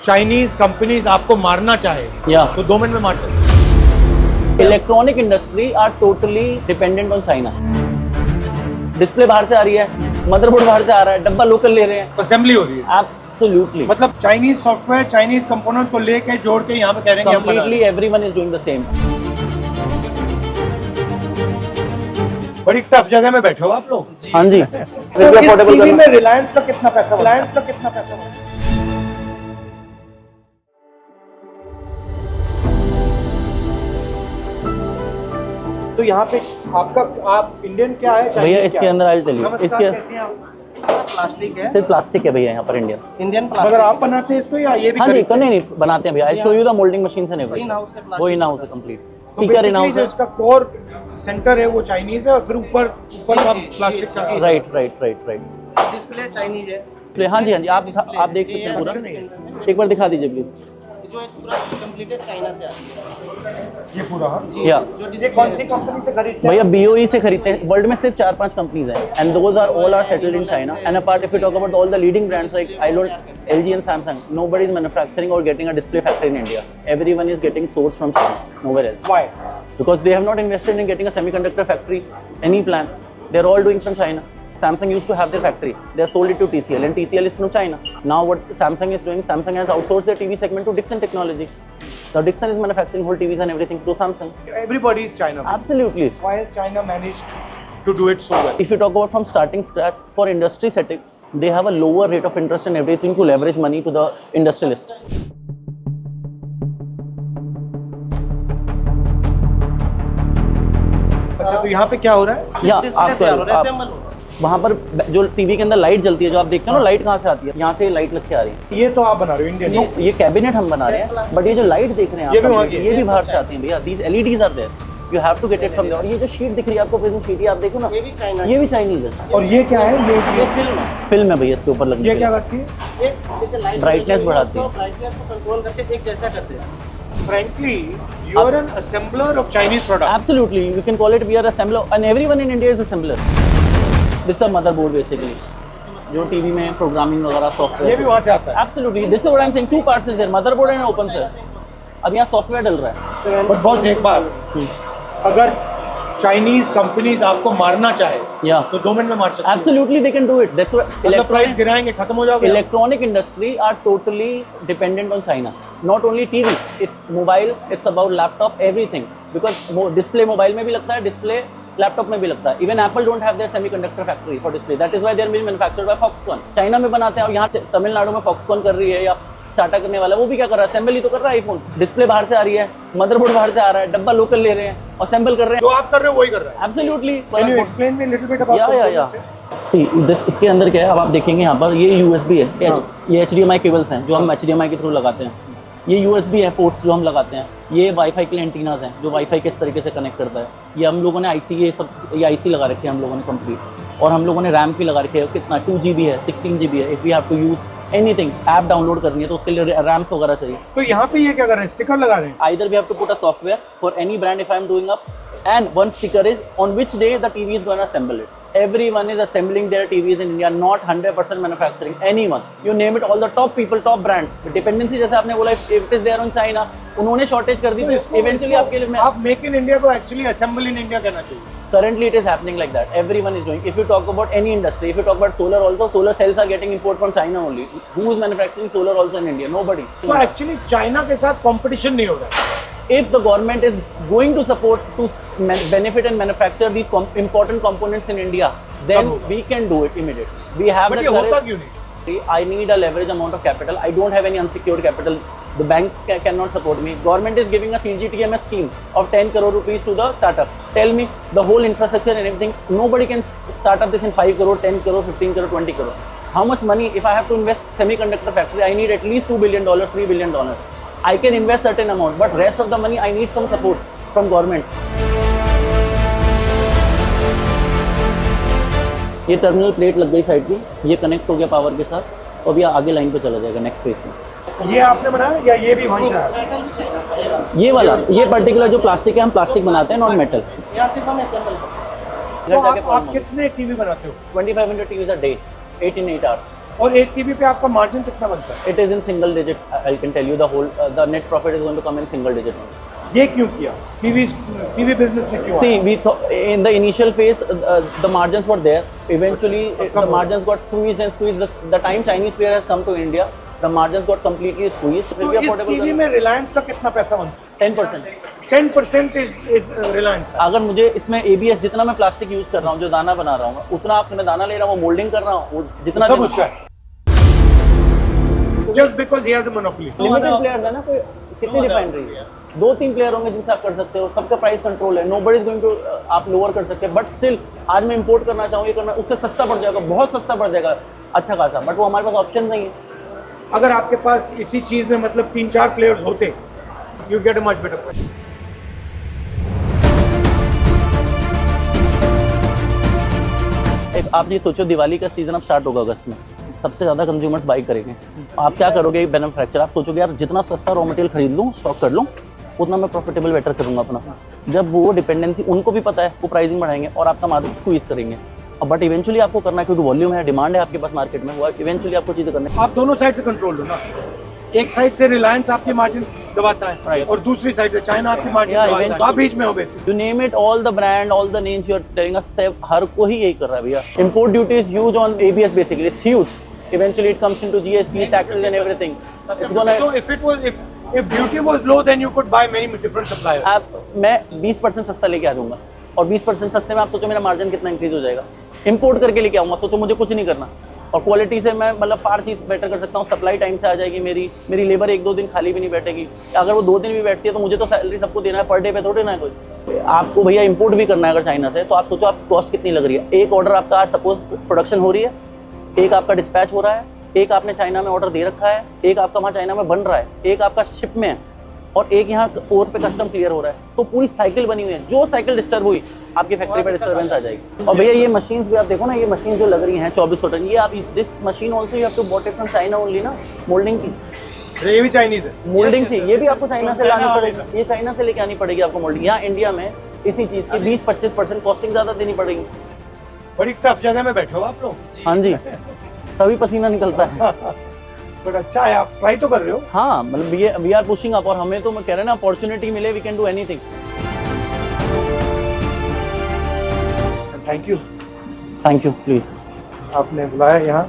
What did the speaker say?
Chinese companies आपको मारना चाहे तो 2 मिनट में मार सकते। Electronic industry are totally dependent on China. Display बाहर से आ रही है, मदरबोर्ड बाहर से आ रहा है, डब्बा लोकल ले रहे हैं, असेंबली हो रही है। एब्सोल्युटली, मतलब चाइनीज सॉफ्टवेयर, चाइनीज कंपोनेंट को लेके जोड़ के यहाँ पे कह रहे हैं completely everyone is doing the same. बड़ी टफ जगह में बैठे हो आप लोग। हाँ जी। इस टीवी में रिलायंस का कितना पैसा, रिलायंस का कितना पैसा? तो यहाँ पे आपका, आप इंडियन क्या है भैया? इसके अंदर आज चलिए, इसके प्लास्टिक है, सिर्फ प्लास्टिक है भैया यहाँ पर इंडियन प्लास्टिक। अगर आप बनाते हैं इसको या ये भी? हाँ जी, नहीं बनाते हैं भैया। I show you the moulding machines and everything. वो इन हाउस है कंप्लीट। स्पीकर इन हाउस है। इसका कोर सेंटर है वो चाइनीज है और फिर ऊपर का प्लास्टिक का। राइट। डिस्प्ले चाइनीज है। हाँ जी, आप देख सकते हैं पूरा। एक बार दिखा दीजिए प्लीज। जो एक पूरा कंप्लीटेड चाइना से आती है ये पूरा। या ये कौन सी कंपनी से खरीदते हैं? भैया BOE से खरीदते हैं। वर्ल्ड में सिर्फ 4-5 कंपनीज हैं and those are all are settled in China and apart if you talk about all the leading brands like LG and Samsung, nobody is manufacturing or getting a display factory in India. Everyone is getting source from China, nowhere else. Why? Because they have not invested in getting a semiconductor factory, any plan. They're all doing from China. Samsung used to have their factory. They have sold it to TCL and TCL is from China. Now what Samsung is doing, Samsung has outsourced their TV segment to Dixon Technology. Now Dixon is manufacturing whole TVs and everything through Samsung. Everybody is China. Absolutely. Why has China managed to do it so well? If you talk about from starting scratch, for industry setting, they have a lower rate of interest and everything to leverage money to the industrialist. अच्छा, तो यहाँ पे क्या हो रहा है? या वहाँ पर जो टीवी के अंदर लाइट जलती है, जो आप देखते हैं ना, लाइट कहाँ से आती है? यहाँ से लाइट लग के आ रही है। ये तो आप बना रहे हो इंडियन? No, ये कैबिनेट हम बना रहे हैं, बट ये जो लाइट देख रहे हैं आप, ये भी बाहर से आती है भैया। These LEDs are there. You have to get it from there. और ये जो शीट दिख रही है आपको, प्रिज्म शीट, ये आप देखो ना, ये भी चाइनीज है। और ये क्या है? ये फिल्म है भैया, इसके ऊपर लगने। ये क्या करती है? ब्राइटनेस बढ़ाती है। ब्राइटनेस को कंट्रोल करके एक जैसा करते हैं। Frankly, you are an assembler of Chinese products. Absolutely, you can call it we are assembler, and everyone in India is assembler. This is a motherboard basically. जो टीवी में प्रोग्रामिंग वगैरह software, ये भी वहाँ से आता है? Absolutely, this is what I'm saying. Two parts is there, motherboard and open cell. अब यहाँ सॉफ्टवेयर डल रहा है। But boss, एक बात, अगर चाइनीज कंपनीज आपको मारना चाहे तो 2 मिनट में मार सकते हैं। Absolutely, they can do it. That's what. मतलब प्राइस गिराएंगे, खत्म हो जाओगे। Electronic industry are totally dependent on China. Not only TV, it's mobile, it's about laptop, everything. Because display mobile में भी लगता है, display लैपटॉप में भी लगता है। Even Apple don't have their semiconductor factory for display. That is why they are being manufactured by Foxconn. China में बनाते हैं और यहाँ तमिलनाडु में Foxconn कर रही है या टाटा करने वाला, वो भी क्या कर रहा है? असेंबली तो कर रहा है आईफोन। डिस्प्ले बाहर से आ रही है, मदरबोर्ड बाहर से आ रहा है, डब्बा लोकल ले रहे हैं, असेंबल कर रहे हैं। जो आप कर रहे हो वही कर रहा है। Absolutely. Can you explain me a little bit about this? इसके अंदर क्या है, अब आप देखेंगे यहाँ पर ये USB है, ये HDMI केबल्स हैं जो हम HDMI के थ्रू लगाते हैं। ये USB है, पोर्ट्स जो हम लगाते हैं। ये वाईफाई के लिए एंटीनाज हैं जो वाईफाई किस तरीके से कनेक्ट करता है। ये हम लोगों ने IC, ये IC लगा रखी है हम लोगों ने कंप्लीट। और हम लोगों ने रैम भी लगा रखी है, कितना 2 GB है, 16 GB है। If we have to use anything, app download करनी है तो उसके लिए रैम्स वगैरह चाहिए। तो यहाँ पे ये क्या कर रहे हैं? स्टिकर लगा रहे हैं? Either we have to put a software for any brand if I am doing up, and one sticker is on which day the TV is going to assemble it. Everyone is assembling their TVs in India, not 100% manufacturing. Anyone, you name it, all the top people, top brands. Dependency जैसे आपने बोला, if it is there on China, उन्होंने shortage कर दी तो eventually आपके लिए आप make in India को एक्चुअली असेंबल इन इंडिया कहना चाहिए। Currently, it is happening like that. Everyone is doing. If you talk about any industry, if you talk about solar also, solar cells are getting import from China only. Who is manufacturing solar also in India? Nobody. तो actually China के साथ competition नहीं हो रहा है। If the government is going to support to benefit and manufacture these important components in India, then we can do it immediately. We have But the ये होता courage. क्यों नहीं? I need a leverage amount of capital. I don't have any unsecured capital. The banks cannot support me. Government is giving a CGTMS scheme of 10 crore rupees to the startup. Tell me the whole infrastructure and everything. Nobody can start up this in 5 crore, 10 crore, 15 crore, 20 crore. How much money? If I have to invest semiconductor factory, I need at least $2 billion, $3 billion. I can invest certain amount, but rest of the money I need some support from government. ये terminal plate लग गई side की, ये connect हो गया power के साथ, और अभी आगे लाइन पे चला जाएगा नेक्स्ट फेज में। ये आपने बनाया या ये भी वहीं का? ये वाला, ये पर्टिकुलर जो प्लास्टिक है, हम प्लास्टिक बनाते हैं, नॉन मेटल। यहाँ सिर्फ हम असेंबल करते हैं। तो आप कितने टीवी बनाते हो? 2500 TVs a day, 8 in 8 hours. और एक टीवी पे आपका मार्जिन कितना बनता है? It is in single digit. I can tell you the whole the net profit is going to come in single digit. ये क्यों किया? टीवी बिजनेस में क्यों See, आया? we in the initial phase the margins were there. Eventually the margins got squeezed and squeezed. The time Chinese player has come to India, the margins got completely squeezed. तो इस TV में रिलायंस का कितना पैसा बनता 10%. है? 10% is Reliance. अगर मुझे इसमें ABS जितना मैं प्लास्टिक यूज कर रहा हूँ, जो दाना बना रहा हूँ, उतना आपसे मैं दाना ले रहा हूँ, वो मोल्डिंग कर रहा हूँ, वो जितना सब उसका है। Just because he has a monopoly. Limited players है ना, कोई कितनी रिफाइनरी है, 2-3 प्लेयर होंगे जिनसे आप कर सकते हो, सबका प्राइस कंट्रोल है, नोबडी इज गोइंग टू आप लोअर कर सकते हैं, बट स्टिल आज मैं इंपोर्ट करना चाहूँ, ये करना, उससे सस्ता पड़ जाएगा, बहुत सस्ता पड़ जाएगा अच्छा खासा, बट वो हमारे पास ऑप्शन नहीं है। अगर आपके पास इसी चीज में मतलब 3-4 प्लेयर्स होते, you get a much better price. एक आप ये सोचो, दिवाली का सीजन अब स्टार्ट होगा अगस्त में, सबसे ज़्यादा कंज्यूमर्स बाई करेंगे, आप क्या करोगे मैन्युफैक्चर, आप सोचोगे यार जितना सस्ता रॉ मटेरियल खरीद लूँ, स्टॉक कर लूँ, उतना मैं प्रॉफिटेबल बेटर करूँगा अपना। जब वो डिपेंडेंसी उनको भी पता है, वो प्राइसिंग बढ़ाएंगे और आपका मार्जिन स्क्वीज करेंगे। बट इवेंचुअली आपको करना है, क्योंकि वॉल्यूम है, डिमांड है आपके पास मार्केट में, वो इवेंचुअली आपको चीज़ें करनी है। आप दोनों साइड से कंट्रोल लो ना, एक साइड से रिलायंस आपकी मार्जिन दबाता है Right. और दूसरी साइड से चाइना आपकी मार्जिन Yeah, दबाता है, eventually. आप बीच में हो basic. You name it, all the brand, all the names you are telling us, हर कोई यही कर रहा है भैया। Import duty is huge on ABS basically, it's huge. Eventually it comes into GST, taxes and everything. It's gonna. So if duty was low, then you could buy many different suppliers. मैं 20% सस्ता लेके आ जाऊंगा और 20% सस्ते में आप सोचो मेरा मार्जिन कितना इंक्रीज हो जाएगा। इंपोर्ट करके लेके आऊंगा, सोचो मुझे कुछ नहीं करना और क्वालिटी से मैं मतलब पार चीज़ बेटर कर सकता हूँ, सप्लाई टाइम से आ जाएगी, मेरी लेबर 1-2 दिन खाली भी नहीं बैठेगी, अगर वो 2 दिन भी बैठती है तो मुझे तो सैलरी सबको देना है, पर डे पे थोड़ी ना है कोई। आपको भैया इंपोर्ट भी करना है अगर चाइना से, तो आप सोचो आप कॉस्ट कितनी लग रही है। एक ऑर्डर आपका आज सपोज प्रोडक्शन हो रही है, एक आपका डिस्पैच हो रहा है, एक आपने चाइना में ऑर्डर दे रखा है, एक आपका वहाँ चाइना में बन रहा है, एक आपका शिप में है और एक यहाँ और पे कस्टम क्लियर हो रहा है, तो पूरी साइकिल बनी हुई है। जो साइकिल डिस्टर्ब हुई आपकी फैक्ट्री पर डिस्टर्बेंस आ जाएगी। और भैया ये मशीन भी आप देखो ना, ये मशीन जो लग रही है 2400 टन, ये आप this machine also you have to bought it from China only ना, मोल्डिंग की। ये भी चाइनीज है। मोल्डिंग थी, ये भी आपको चाइना से लानी पड़ेगी, ये चाइना से लेके आनी पड़ेगी आपको मोल्डिंग। यहाँ इंडिया में इसी चीज़ की 20-25% कॉस्टिंग ज़्यादा देनी पड़ेगी। बड़ी टफ जगह में बैठे हो आप लोग। हाँ जी, तभी पसीना निकलता है। बट अच्छा है, आप ट्राई तो कर रहे हो। हाँ, मतलब वी आर पुशिंग अप, और हमें तो मैं कह रहे हैं ना, अपॉर्चुनिटी मिले we can do anything. Thank you thank you, please. आपने बुलाया यहाँ।